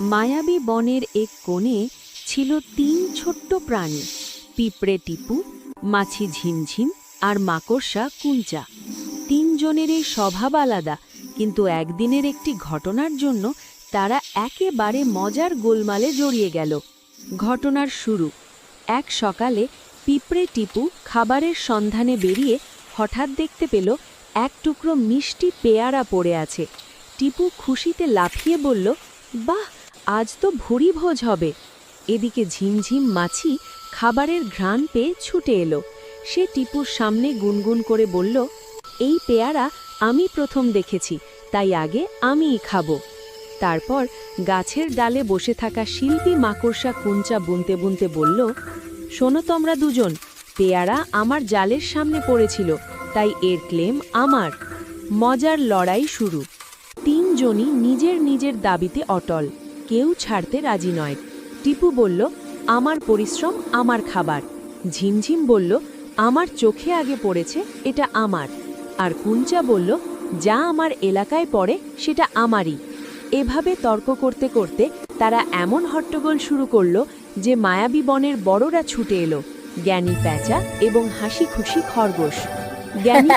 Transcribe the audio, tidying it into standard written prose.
মায়াবী বনের এক কোণে ছিল ৩ ছোট্ট প্রাণী, পিঁপড়ে টিপু, মাছি ঝিমঝিম আর মাকড়সা কুঞ্চা। ৩ জনেরই স্বভাব আলাদা, কিন্তু একদিনের একটি ঘটনার জন্য তারা একেবারে মজার গোলমালে জড়িয়ে গেল। ঘটনার শুরু। এক সকালে পিঁপড়ে টিপু খাবারের সন্ধানে বেরিয়ে হঠাৎ দেখতে পেল এক টুকরো মিষ্টি পেয়ারা পড়ে আছে। টিপু খুশিতে লাফিয়ে বলল, বাহ, আজ তো ভুরি ভোজ হবে। এদিকে ঝিমঝিম মাছি খাবারের ঘ্রাণ পেয়ে ছুটে এলো। সে টিপুর সামনে গুনগুন করে বলল, এই পেয়ারা আমি প্রথম দেখেছি, তাই আগে আমিই খাবো। তারপর গাছের ডালে বসে থাকা শিল্পী মাকড়সা কুঞ্চা বুনতে বুনতে বলল, শোনো তোমরা দুজন, পেয়ারা আমার জালের সামনে পড়েছিল, তাই এর ক্লেম আমার। মজার লড়াই শুরু। ৩ জনই নিজের নিজের দাবিতে অটল, কেউ ছাড়তে রাজি নয়। টিপু বলল, আমার পরিশ্রম আমার খাবার। ঝিমঝিম বলল, আমার চোখে আগে পড়েছে, এটা আমার। আর কুঞ্চা বলল, যা আমার এলাকায় পড়ে সেটা আমারই। এভাবে তর্ক করতে করতে তারা এমন হট্টগোল শুরু করল যে মায়াবী বনের বড়রা ছুটে এলো, জ্ঞানী প্যাঁচা এবং হাসি খুশি খরগোশ। জ্ঞানী